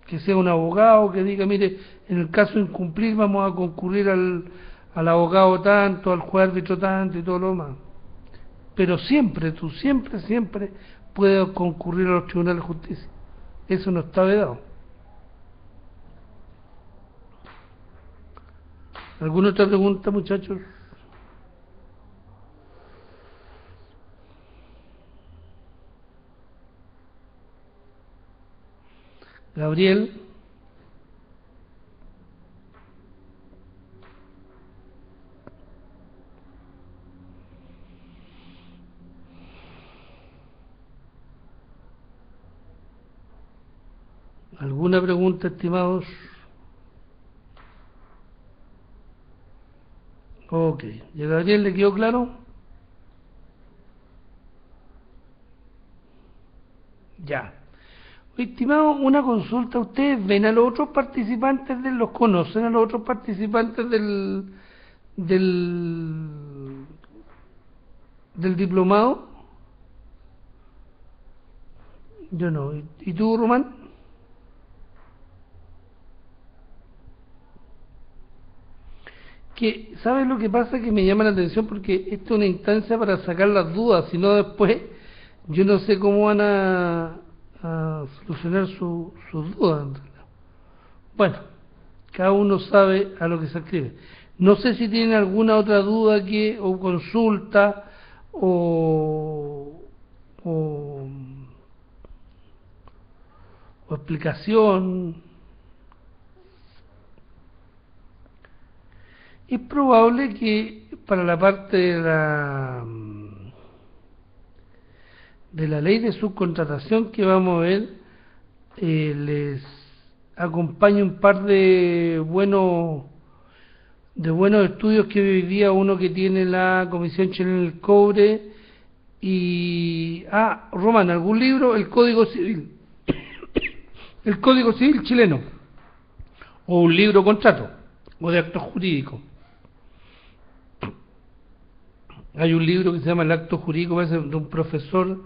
que sea un abogado que diga, mire, en el caso de incumplir vamos a concurrir al abogado tanto, al juez árbitro tanto y todo lo demás. Pero tú siempre puedes concurrir a los tribunales de justicia. Eso no está vedado. ¿Alguna otra pregunta, muchachos? Gabriel. ¿Alguna pregunta, estimados? Ok. ¿Y a Gabriel le quedó claro? Ya. Estimado, una consulta. ¿Ustedes ven a los otros participantes los conocen a los otros participantes del, del diplomado? Yo no. ¿Y tú, Román? Que, ¿sabes lo que pasa? Que me llama la atención porque esta es una instancia para sacar las dudas, si no después yo no sé cómo van a solucionar sus dudas. Bueno, cada uno sabe a lo que se escribe. No sé si tienen alguna otra duda o consulta o, o explicación. Es probable que para la parte de la ley de subcontratación que vamos a ver, les acompañe un par de buenos estudios que hoy día uno que tiene la Comisión Chilena del Cobre y Román, algún libro, el Código Civil, el Código Civil chileno, o un libro contrato, o de actos jurídicos. Hay un libro que se llama El acto jurídico, parece, de un profesor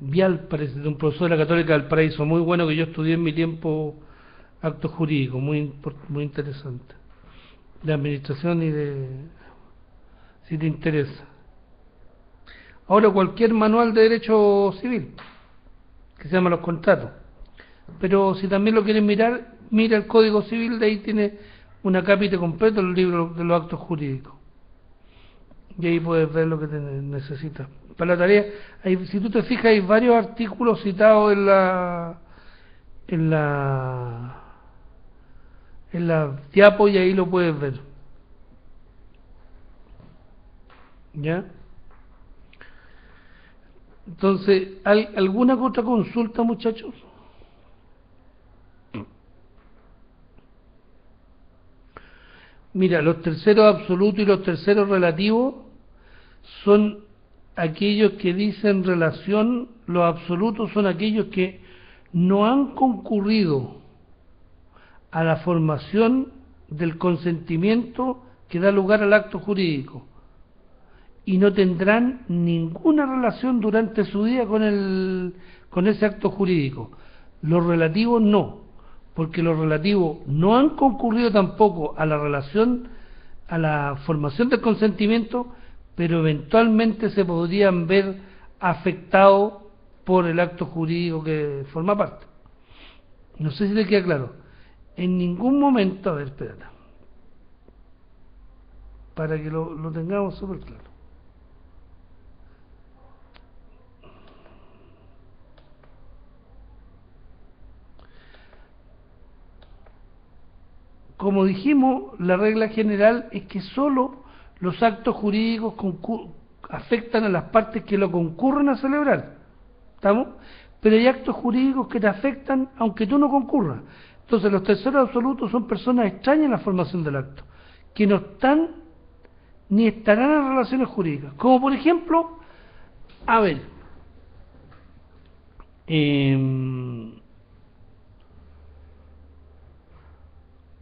Vial, parece, de un profesor de la Católica del Paraíso, muy bueno, que yo estudié en mi tiempo, acto jurídico, muy interesante, de administración y si te interesa. Ahora cualquier manual de derecho civil, que se llama Los Contratos, pero si también lo quieren mirar, mira el Código Civil, de ahí tiene una capítulo completo el libro de los actos jurídicos. Y ahí puedes ver lo que necesitas. Para la tarea, si tú te fijas, hay varios artículos citados en la diapo y ahí lo puedes ver. ¿Ya? Entonces, ¿alguna otra consulta, muchachos? Mira, los terceros absolutos y los terceros relativos son aquellos que dicen relación, los absolutos son aquellos que no han concurrido a la formación del consentimiento que da lugar al acto jurídico y no tendrán ninguna relación durante su vida con ese acto jurídico. Los relativos no, porque los relativos no han concurrido tampoco a la relación, a la formación del consentimiento, pero eventualmente se podrían ver afectados por el acto jurídico que forma parte. No sé si te queda claro. En ningún momento, a ver, espérate, para que lo tengamos súper claro. Como dijimos, la regla general es que solo los actos jurídicos afectan a las partes que lo concurren a celebrar. ¿Estamos? Pero hay actos jurídicos que te afectan aunque tú no concurras. Entonces los terceros absolutos son personas extrañas en la formación del acto, que no están ni estarán en relaciones jurídicas. Como por ejemplo, a ver,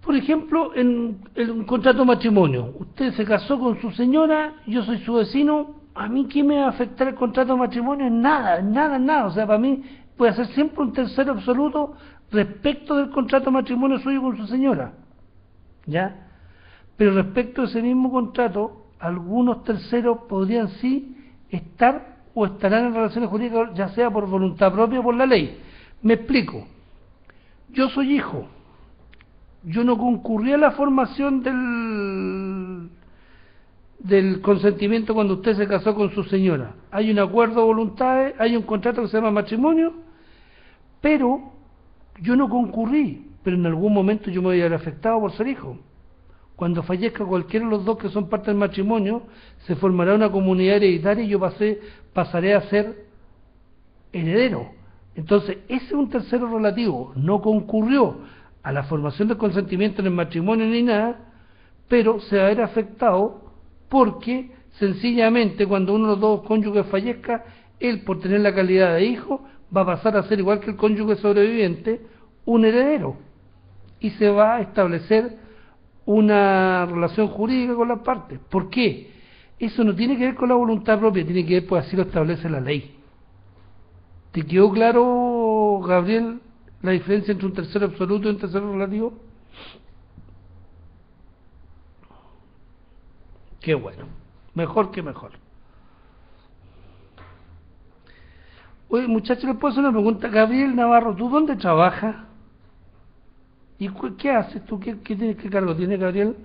por ejemplo, en un contrato de matrimonio, usted se casó con su señora, yo soy su vecino, ¿a mí qué me va a afectar el contrato de matrimonio? Nada, nada, nada. O sea, para mí puede ser siempre un tercero absoluto respecto del contrato de matrimonio suyo con su señora, ¿ya? Pero respecto a ese mismo contrato, algunos terceros podrían sí estar o estarán en relaciones jurídicas, ya sea por voluntad propia o por la ley. Me explico. Yo soy hijo. Yo no concurrí a la formación del consentimiento cuando usted se casó con su señora. Hay un acuerdo de voluntades, hay un contrato que se llama matrimonio, pero yo no concurrí, pero en algún momento yo me voy a ver afectado por ser hijo. Cuando fallezca cualquiera de los dos que son parte del matrimonio, se formará una comunidad hereditaria y yo pasaré a ser heredero. Entonces, ese es un tercero relativo, no concurrió a la formación del consentimiento en el matrimonio ni nada, pero se va a ver afectado porque sencillamente cuando uno de los dos cónyuges fallezca, él por tener la calidad de hijo va a pasar a ser igual que el cónyuge sobreviviente, un heredero, y se va a establecer una relación jurídica con las partes. ¿Por qué? Eso no tiene que ver con la voluntad propia, tiene que ver, pues así lo establece la ley. ¿Te quedó claro, Gabriel, la diferencia entre un tercero absoluto y un tercero relativo? Qué bueno, mejor que mejor. Oye, muchachos, les puedo hacer una pregunta. Gabriel Navarro, ¿tú dónde trabajas? ¿Y qué haces tú? ¿Qué cargo tienes, Gabriel?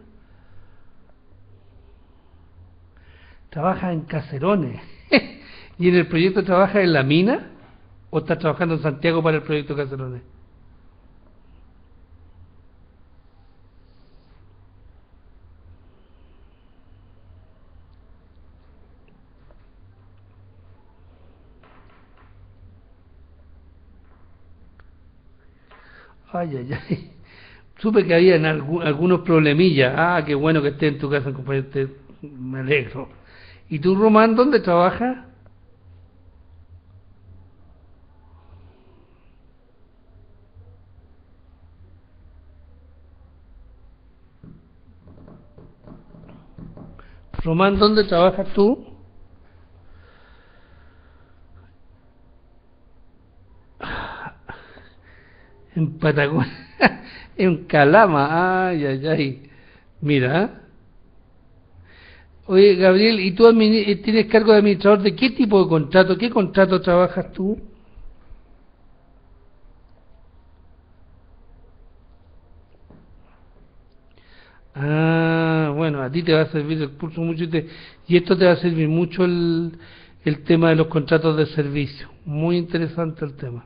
Trabajas en Caserones. ¿Y en el proyecto trabajas en la mina? ¿O estás trabajando en Santiago para el proyecto Caserones? Ay, ay, ay. Supe que había algunos problemillas. Ah, qué bueno que esté en tu casa, compañero. Me alegro. ¿Y tú, Román, dónde trabajas? Román, ¿dónde trabajas tú? En Patagonia. En Calama. Ay, ay, ay. Mira. Oye, Gabriel, ¿y tú tienes cargo de administrador de qué tipo de contrato? ¿Qué contrato trabajas tú? Ah, bueno, a ti te va a servir el curso mucho y esto te va a servir mucho el tema de los contratos de servicio. Muy interesante el tema.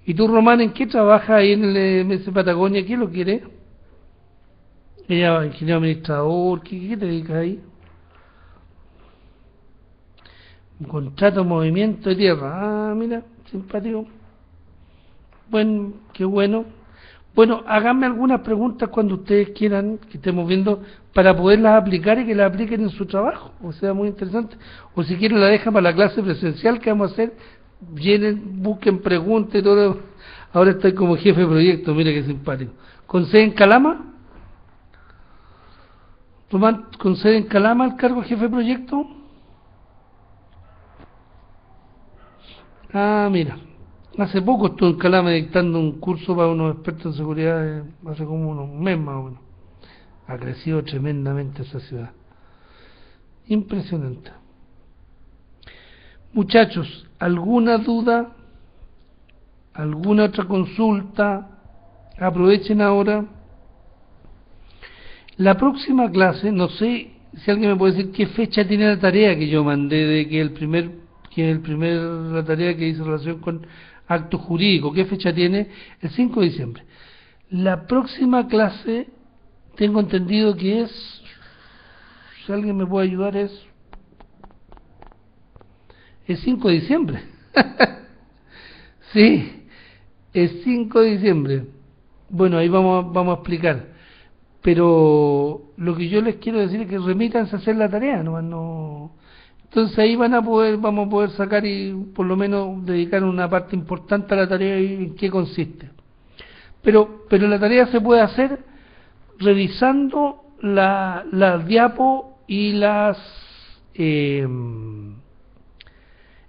¿Y tú, Román, en qué trabajas ahí en el MS Patagonia? ¿Qué lo quieres? Ella, ingeniero administrador, ¿qué te dedicas ahí? Un contrato movimiento de tierra. Ah, mira, simpático. Bueno, qué bueno. Bueno, háganme algunas preguntas cuando ustedes quieran, que estemos viendo, para poderlas aplicar y que las apliquen en su trabajo. O sea, muy interesante. O si quieren la dejan para la clase presencial que vamos a hacer, llenen, busquen, pregunten, todo. Ahora estoy como jefe de proyecto, mira qué simpático. ¿Con sede en Calama? ¿Toman con sede en Calama el cargo de jefe de proyecto? Ah, mira. Hace poco estuve en Calama dictando un curso para unos expertos en seguridad, hace como unos meses más o menos. Ha crecido tremendamente esa ciudad. Impresionante. Muchachos, ¿alguna duda? ¿Alguna otra consulta? Aprovechen ahora. La próxima clase, no sé si alguien me puede decir qué fecha tiene la tarea que yo mandé de que la tarea que hice relación con acto jurídico, ¿qué fecha tiene? El 5 de diciembre. La próxima clase, tengo entendido que es, si alguien me puede ayudar, es 5 de diciembre. Sí, es 5 de diciembre. Bueno, ahí vamos a explicar. Pero lo que yo les quiero decir es que remítanse a hacer la tarea, no. Entonces ahí vamos a poder sacar y por lo menos dedicar una parte importante a la tarea y en qué consiste. Pero la tarea se puede hacer revisando las diapos y las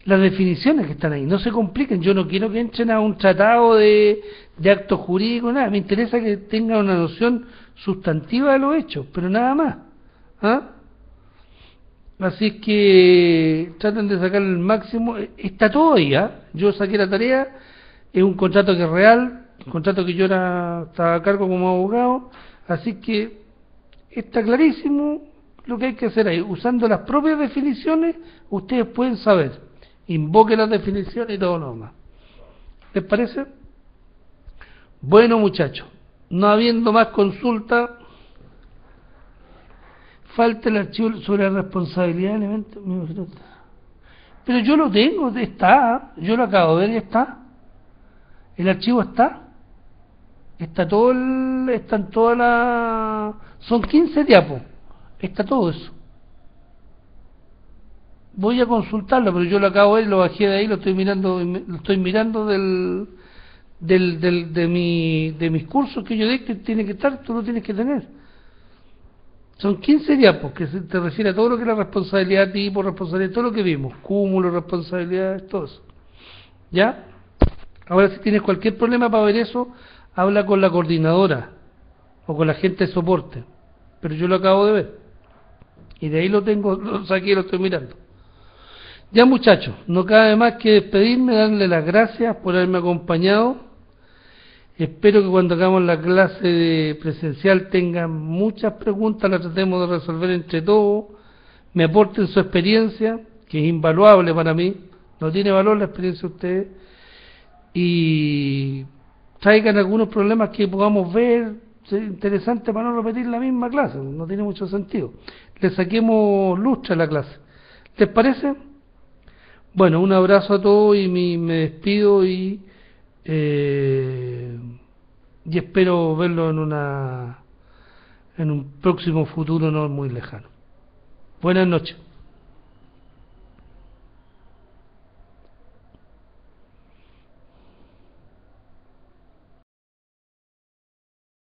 definiciones que están ahí. No se compliquen, yo no quiero que entren a un tratado de acto jurídico, nada. Me interesa que tengan una noción sustantiva de los hechos, pero nada más. ¿Ah? Así es que traten de sacar el máximo. Está todo ahí, ¿ah? Yo saqué la tarea, es un contrato que es real, un contrato que yo estaba a cargo como abogado, así que está clarísimo lo que hay que hacer ahí. Usando las propias definiciones, ustedes pueden saber. Invoque las definiciones y todo lo demás. ¿Les parece? Bueno, muchachos, no habiendo más consulta, falta el archivo sobre la responsabilidad de elementos. Pero yo lo tengo, está, yo lo acabo de ver y está. El archivo está. Está todo están todas las... Son 15 diapos. Está todo eso. Voy a consultarlo, pero yo lo acabo de ver, lo bajé de ahí, lo estoy mirando de mis cursos que yo dicto y tiene que estar, tú lo tienes que tener. Son 15 diapos, que se te refiere a todo lo que es la responsabilidad tipo, responsabilidad, todo lo que vimos, cúmulo, responsabilidades, todo eso. ¿Ya? Ahora, si tienes cualquier problema para ver eso, habla con la coordinadora o con la gente de soporte. Pero yo lo acabo de ver. Y de ahí lo tengo, lo saqué y lo estoy mirando. Ya, muchachos, no cabe más que despedirme, darle las gracias por haberme acompañado. Espero que cuando hagamos la clase de presencial tengan muchas preguntas, las tratemos de resolver entre todos, me aporten su experiencia, que es invaluable para mí, no tiene valor la experiencia de ustedes, y traigan algunos problemas que podamos ver, interesante para no repetir la misma clase, no tiene mucho sentido. Le saquemos lustre a la clase. ¿Les parece? Bueno, un abrazo a todos y me despido y espero verlo en un próximo futuro no muy lejano. Buenas noches.